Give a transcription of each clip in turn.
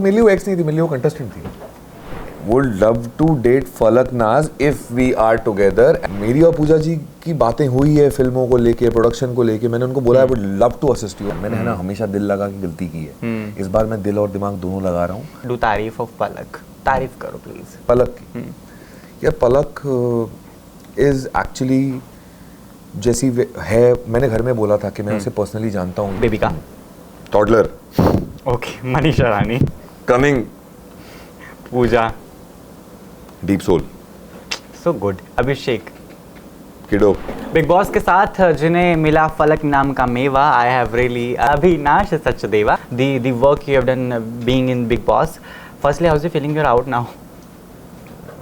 मेरी वो एक्स नहीं थी, मेरी वो कंटेस्टेंट थी। Would love to date Falak Naaz if we are together. मेरी और पूजा जी की बातें हुई है फिल्मों को लेके, प्रोडक्शन को लेके। मैंने उनको बोला है would love to assist you. मैंने है ना हमेशा दिल लगा के गलती की है, इस बार मैं दिल और दिमाग दोनों लगा रहा हूँ। डू तारीफ ऑफ पलक, तारीफ करो प्लीज पलक की। यार पलक इज एक्चुअली जैसी है, मैंने घर में बोला था कि मैं उसे पर्सनली जानता हूँ। बेबी का toddler. Okay, Manisha Rani coming. Pooja deep soul. So good. Abhishek kiddo. Bigg boss के साथ जिन्हें मिला फलक नाम का मेवा, I have really Avinash Sachdeva the work you have done being in Bigg Boss. Firstly how is you feeling, you are out now?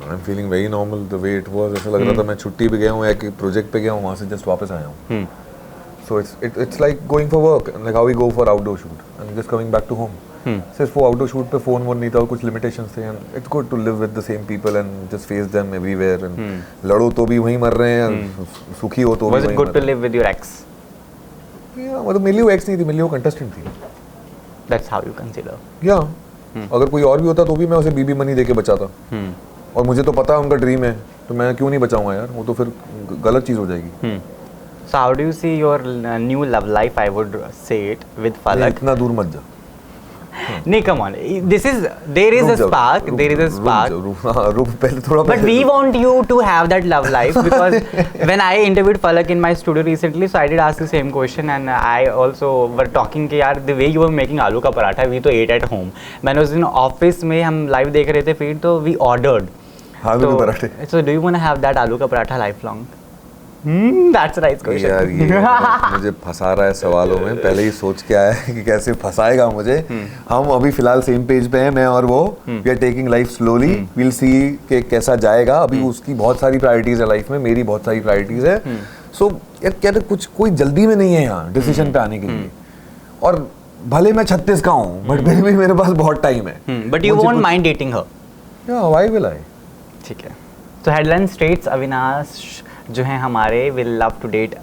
I am feeling very normal the way it was. ऐसा लग रहा था मैं छुट्टी पे गया हूँ, एक प्रोजेक्ट पे गया हूँ, वहाँ से जस्ट वापस आया हूँ। So it's like going for work, like how we go for outdoor shoot and just coming back to home. सिर्फ वो आउटडोर शूट पे फोन वोन नहीं था और कुछ लिमिटेशंस थे, and it's good to live with the same people and just face them everywhere. And लड़ो तो भी वहीं मर रहे हैं, सुखी हो तो भी वाज इट वहीं good to live with your ex? या मतलब मेरी वो एक्स नहीं थी, मेरी वो कंटेस्टेंट थी। That's how you consider? या अगर कोई और भी होता तो भी मैं उसे बीबी मनी देके बचाता। और मुझे तो पता है उनका ड्रीम है, तो मैं क्यों नहीं बचाऊंगा यार, वो तो फिर गलत चीज हो जाएगी। So how do you see your new love life, I would say it, with Falak? इतना दूर मत जा। नहीं, come on, this is, there is a spark, there is a spark. रुक पहले थोड़ा। But we want you to have that love life because when I interviewed Falak in my studio recently, so I did ask the same question and I also were talking कि यार the way you were making आलू का paratha, we तो ate at home. मैंने उस दिन office में हम लाइव देख रहे थे फिर, तो we ordered. आलू के पराठे। So do you want to have that आलू का paratha lifelong? That's a nice question. यार ये मुझे फंसा रहा है सवालों में, पहले ही सोच के आया है कि कैसे फंसाएगा मुझे। हम अभी फिलहाल सेम पेज पे हैं, मैं और वो। We are taking life slowly, we'll see कि कैसा जाएगा। अभी उसकी बहुत सारी प्रायोरिटीज है लाइफ में, मेरी बहुत सारी प्रायोरिटीज है। सो यार क्या कुछ कोई जल्दी में नहीं है यहाँ डिसीजन पे आने के लिए। और भले मैं 36 का हूँ बट फिर भी मेरे पास बहुत टाइम है। But you won't mind dating her? या व्हाई विल आई? ठीक है। तो हेडलाइन स्टेट्स अविनाश जो हैं हमारे will love to date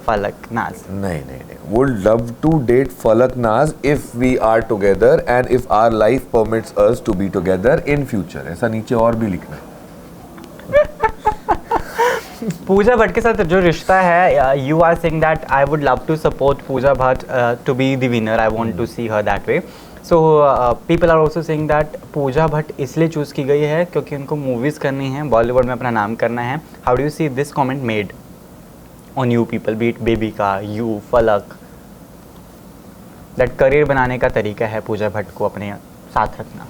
Falak नाज। नहीं, would love to date Falak Naaz if we are together and if our life permits us to be together in future. ऐसा नीचे और भी लिखना है। पूजा भट्ट के साथ जो रिश्ता है, you are saying that I would love to support Pooja Bhatt to be the winner, I want to see her that way. So people are also saying that Pooja Bhatt इसलिए चूज़ की गई है क्योंकि उनको मूवीज़ करनी है, बॉलीवुड में अपना नाम करना है। How do you see this comment made on you people, beat baby का, यू, फलक, दैट करियर बनाने का तरीका है पूजा भट्ट को अपने साथ रखना?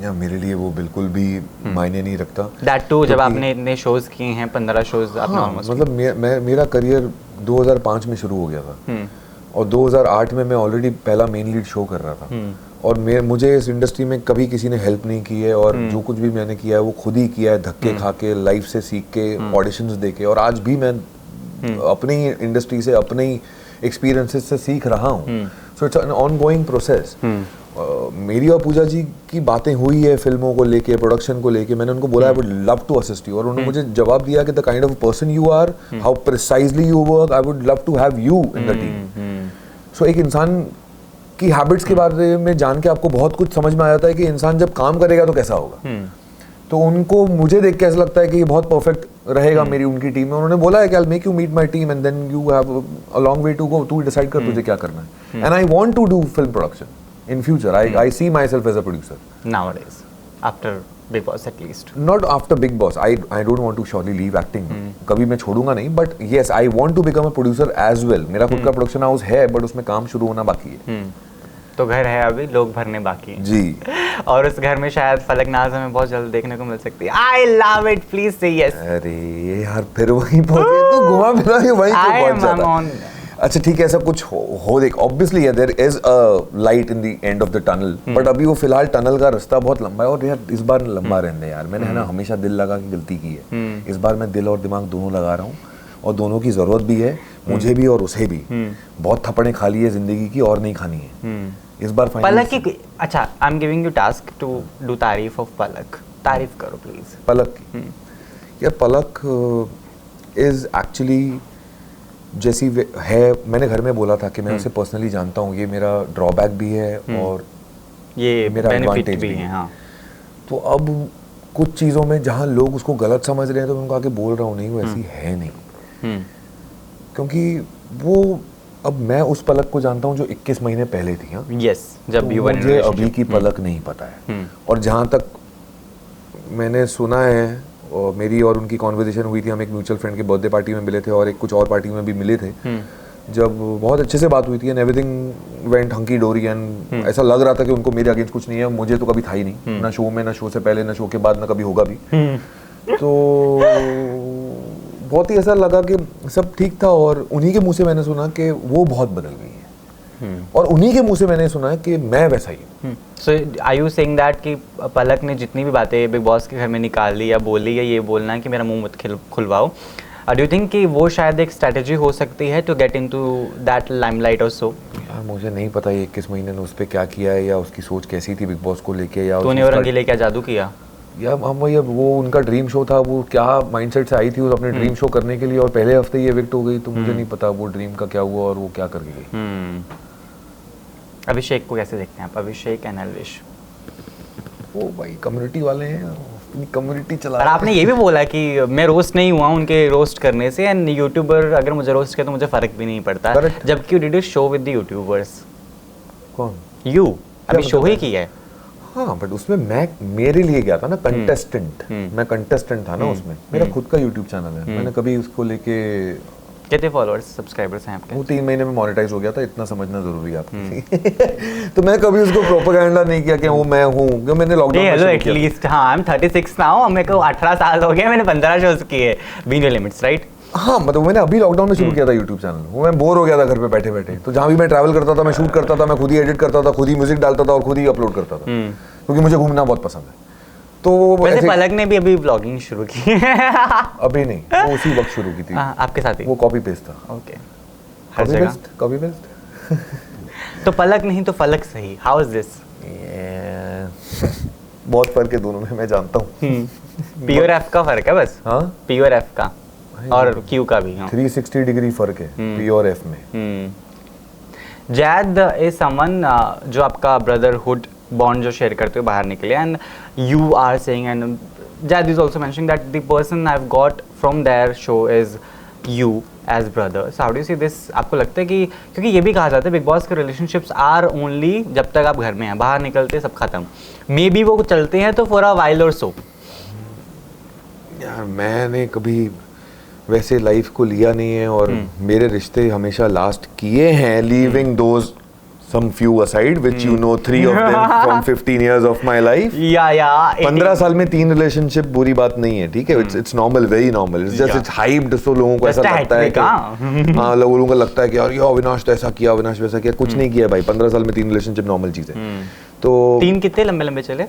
या मेरे लिए वो बिल्कुल भी मायने नहीं रखता। दैट टू जब आपने इतने शोज़ किए हैं, 15 शोज़ आपने ऑलमोस्ट। मतलब मेरा करियर 2005 में शुरू हो गया था और 2008 में मैं ऑलरेडी पहला मेन लीड शो कर रहा था। और मुझे इस इंडस्ट्री में कभी किसी ने हेल्प नहीं की है, और जो कुछ भी मैंने किया है वो खुद ही किया है, धक्के खा के, लाइफ से सीख के, ऑडिशंस दे के। और आज भी मैं अपनी ही इंडस्ट्री से, अपने ही एक्सपीरियंसेस से सीख रहा हूँ। So it's an ongoing process. मेरी और पूजा जी की बातें हुई है फिल्मों को लेके, प्रोडक्शन को लेके। मैंने उनको बोला I would love to assist you, और उन्होंने मुझे जवाब दिया कि the kind of person you are, how precisely you work, I would love to have you in the team. So एक इंसान की हैबिट्स के बारे में जान के आपको बहुत कुछ समझ में आ जाता है कि इंसान जब काम करेगा तो कैसा होगा। तो उनको मुझे देख के ऐसा लगता है कि ये बहुत परफेक्ट रहेगा मेरी उनकी टीम में। उन्होंने बोला है कि I make you meet my team and then you have a long way to go, तू डिसाइड कर तुझे क्या करना है। And I want to do film production in future. I see myself as a producer nowadays after Big Boss at least. Not after Big Boss. I don't want to surely leave acting. कभी मैं छोड़ूंगा नहीं, but yes I want to become a producer as well. मेरा खुद का production house है but उसमें काम शुरू होना बाकी है। तो घर है, अभी लोग भरने बाकी हैं जी। और उस घर में शायद फलक नाज हमें बहुत जल्द देखने को मिल सकती है। I love it, please say yes. अरे यार फिर वहीं पहुंचे तो घुमा फिरा के वहीं क्यों पहुंच जाता? अच्छा ठीक है, ऐसा कुछ हो देख, obviously there is a light in the end of the tunnel, but अभी वो फिलहाल टनल का रास्ता बहुत लंबा है। और यार इस बार लंबा रहने यार, मैंने है ना हमेशा दिल लगा के गलती की है, इस बार मैं दिल और दिमाग दोनों लगा रहा हूँ, और दोनों की जरूरत भी है, मुझे भी और उसे भी। बहुत थप्पड़ें खा ली है जिंदगी की, और नहीं खानी है इस बार। पलक की, अच्छा I am giving you task to do तारीफ ऑफ पलक, तारीफ करो प्लीज पलक की। यार पलक इज एक्चुअली जैसी है, मैंने घर में बोला था कि मैं उसे पर्सनली जानता हूँ, ये मेरा ड्रॉबैक भी है और ये मेरा बेनिफिट एडवांटेज भी है। हाँ, तो अब कुछ चीज़ों में जहाँ लोग उसको गलत समझ रहे हैं तो मैं उनको आके बोल रहा हूँ नहीं, वो ऐसी है नहीं। क्योंकि वो अब मैं उस पलक को जानता हूँ जो 21 महीने पहले थी। हाँ, यस, जब भी मुझे अभी की पलक नहीं पता है। और जहाँ तक मैंने सुना है, और मेरी और उनकी कॉन्वर्सेशन हुई थी, हम एक म्यूचुअल फ्रेंड के बर्थडे पार्टी में मिले थे और एक कुछ और पार्टी में भी मिले थे, जब बहुत अच्छे से बात हुई थी एंड एवरीथिंग वेंट हंकी डोरी एंड ऐसा लग रहा था कि उनको मेरे अगेंस्ट कुछ नहीं है। मुझे तो कभी था ही नहीं, ना शो में, ना शो से पहले, ना शो के बाद, ना कभी होगा भी। तो बहुत ही ऐसा लगा कि सब ठीक था और उन्हीं के मुंह से मैंने सुना कि वो बहुत बदल गई है और उन्हीं के मुंह से मैंने सुना है कि मैं वैसा ही हूँ। सो आर यू सेइंग दैट कि पलक ने जितनी भी बातें बिग बॉस के घर में निकाल ली या बोली, या ये बोलना है कि मेरा मुंह मत खुलवाओ, डू यू थिंक कि वो शायद एक स्ट्रैटेजी हो सकती है to get into that limelight और सो? यार मुझे नहीं पता ये 21 महीने ने उस पर क्या किया है या उसकी सोच कैसी थी बिग बॉस को लेके, या तूने और रंगीले क्या जादू किया? या हम वो उनका ड्रीम शो था, वो क्या माइंडसेट से आई थी वो अपने ड्रीम शो करने के लिए और पहले हफ्ते ही एविक्ट हो गई। तो मुझे नहीं पता वो ड्रीम का क्या हुआ और वो क्या करके गई। अभिषेक को कैसे देखते हैं आप? अभिषेक एंड एल्विश, वो भाई कम्युनिटी वाले हैं, अपनी कम्युनिटी चला। और आपने ये भी बोला कि मैं रोस्ट नहीं हुआ उनके रोस्ट करने से, एंड यूट्यूबर अगर मुझे रोस्ट किया तो मुझे फर्क भी नहीं पड़ता, जबकि you did a show with the YouTubers. कौन? यू अभी शो ही किया है। हाँ, बट उसमें मैं मेरे लिए गया था ना, कंटेस्टेंट। मैं कंटेस्टेंट था ना उसमें। मेरा खुद का यूट्यूब चैनल है, मैंने कभी उसको लेके। कितने फॉलोअर्स सब्सक्राइबर्स हैं आपके? वो 3 महीने में मोनेटाइज हो गया था, इतना समझना जरूरी है आपको। तो मैं कभी उसको प्रोपेगेंडा नहीं किया कि वो मैं हूँ, क्योंकि मैंने लॉकडाउन में हेलो एटलीस्ट, हाँ, आई एम 36 नाउ, मेरे को 18 साल हो गए, मैंने 15 शोज किए, बीइंग लिमिट्स, राइट? हाँ, मतलब मैंने अभी लॉकडाउन में शुरू किया था यूट्यूब चैनल। वो मैं बोर हो गया था घर पे बैठे बैठे, तो जहाँ भी मैं ट्रैवल करता था, मैं शूट करता था, मैं खुद ही एडिट करता था, खुद ही म्यूजिक डालता था और खुद ही अपलोड करता था, क्योंकि मुझे घूमना बहुत पसंद है। तो वैसे पलक ने भी अभी व्लॉगिंग शुरू की है। अभी नहीं, वो उसी वक्त शुरू की थी। आपके साथ ही? वो कॉपी पेस्ट था। ओके, हर जगह कॉपी पेस्ट। तो पलक नहीं तो फलक सही, हाउ इज दिस? बहुत फर्क है दोनों में, मैं जानता हूँ। पी और एफ का फर्क है बस। हाँ, पी और एफ का और क्यू का भी। 360 डिग्री फर्क है पी और एफ में। जैद इज समवन जो आपका ब्रदरहुड बॉन्ड जो शेयर करते हो बाहर निकले, and you are saying, and Zaid is also mentioning that the person I have got from there show is you as brothers. How do you see this? आपको लगता है कि, क्योंकि ये भी कहा जाता है बिग बॉस के रिलेशनशिप्स आर ओनली जब तक आप घर में हैं, बाहर निकलते सब खत्म, मे बी वो चलते हैं तो फॉर अ वाइल और सो। यार मैंने कभी वैसे लाइफ को लिया नहीं है और मेरे रिश्ते हमेशा लास्ट किए हैं, leaving those some few aside which you know 3 of them from 15 years of my life. Yeah. 15 साल में 3 रिलेशनशिप बुरी बात नहीं है, ठीक है? It's normal, very normal. It's just it's hyped, so लोगों को ऐसा लगता है कि हाँ, लोगों को लगता है कि यार ये अविनाश तो ऐसा किया, अविनाश वैसा किया। कुछ नहीं किया भाई, 15 साल में 3 रिलेशनशिप नॉर्मल चीज है। तो 3 कितने लंबे लंबे चले?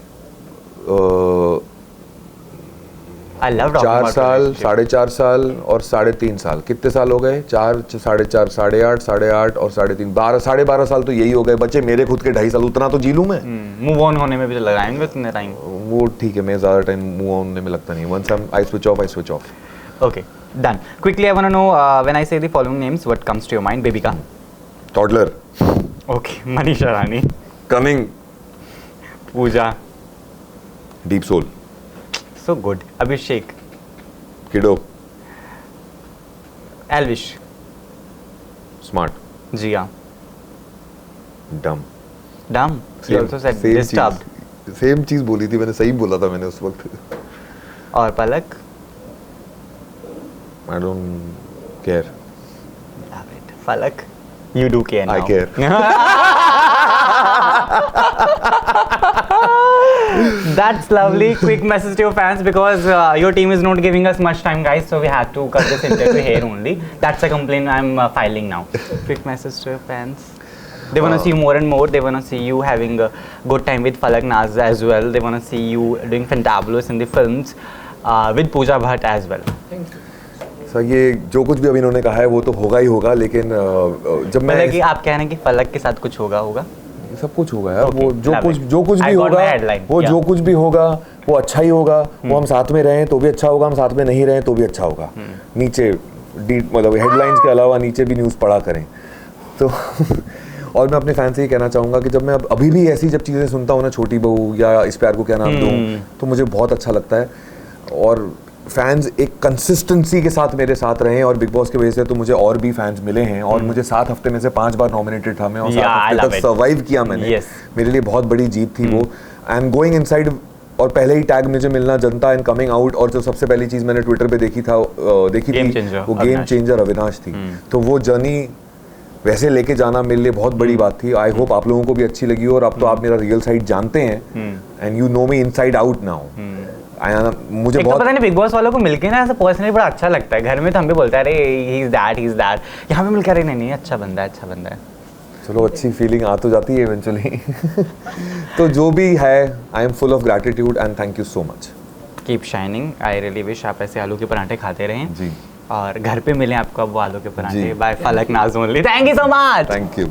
4 साल, 4.5 साल और 3.5 साल। कितने साल हो गए? 4, 4.5, 8.5, 8.5 और 3.5, 12, 12.5 साल तो यही हो गए। बच्चे मेरे खुद के 2.5 साल, उतना तो जी लूं मैं। मूव ऑन होने में भी तो लगाएंगे उतने टाइम। वो ठीक है, मैं ज्यादा टाइम मूव ऑन होने में लगता नहीं। Once I switch off, I switch off. Okay, done. Quickly I want to know when I say the following names, what comes to your mind? Baby का? Toddler. Okay, Manisha Rani. Coming. Pooja. Deep soul. So good. Abhishek. Kiddo. Elvish. Smart. Jia. Dumb. Dumb. He also said disturbed. Same चीज बोली थी मैंने, सही बोला था मैंने उस वक्त। और पलक? I don't care. Love it. Falak? You do care now. I care. That's lovely. Quick message to your fans, because your team is not giving us much time, guys, so we had to cut this interview here only. That's a complaint I'm filing now. Quick message to your fans. They want to see you more and more. They want to see you having a good time with Falak Naz as well. They want to see you doing fantabulous in the films with Pooja Bhatt as well. Thank you. Sir ये जो कुछ भी अभी इन्होंने कहा है वो तो होगा ही होगा, लेकिन जब मैं कि आप कह रहे हैं कि फलक के साथ कुछ होगा सब कुछ होगा यार। वो जो कुछ भी होगा, वो जो कुछ भी होगा वो अच्छा ही होगा। वो हम साथ में रहें तो भी अच्छा होगा, हम साथ में नहीं रहें तो भी अच्छा होगा। नीचे मतलब हेडलाइंस के अलावा नीचे भी न्यूज़ पढ़ा करें तो और मैं अपने फैन से ये कहना चाहूँगा कि जब मैं अभी भी ऐसी जब चीज़ें सुनता हूँ ना, छोटी बहू या इस प्यार को क्या नाम दूँ, तो मुझे बहुत अच्छा लगता है। और फैंस एक कंसिस्टेंसी के साथ मेरे साथ रहे, और बिग बॉस की वजह से तो मुझे और भी फैंस मिले हैं, और मुझे 7 हफ्ते में से 5 बार नॉमिनेटेड था मैं, और 7 हफ्ते तक सर्वाइव किया मैंने। मेरे लिए बहुत बड़ी जीत थी वो। एंड गोइंग इनसाइड, और पहले ही टैग मुझे मिलना जनता एंड कमिंग आउट, और जो सबसे पहली चीज़ मैंने ट्विटर पे देखी थी वो गेम चेंजर अविनाश थी। तो वो जर्नी वैसे लेके जाना मेरे लिए बहुत बड़ी बात थी। आई होप आप लोगों को भी अच्छी लगी, और अब तो आप मेरा रियल साइड जानते हैं, and you know me inside out now. मुझे बहुत पता नहीं बिग बॉस वालों को मिलके ना ऐसा पर्सनली बड़ा अच्छा लगता है। घर में तो हम भी बोलते हैं अरे ही इज दैट, यहाँ पे मिलकर नहीं अच्छा बंदा है। चलो अच्छी फीलिंग आ तो जाती है इवेंचुअली। तो जो भी है, I am full of gratitude and thank you so much. Keep shining. I really wish आप ऐसे आलू के पराठे खाते रहें जी, और घर पे मिले आपको अब वो आलू के पराठे बाय फलक नाज only. Thank you so much. Thank you.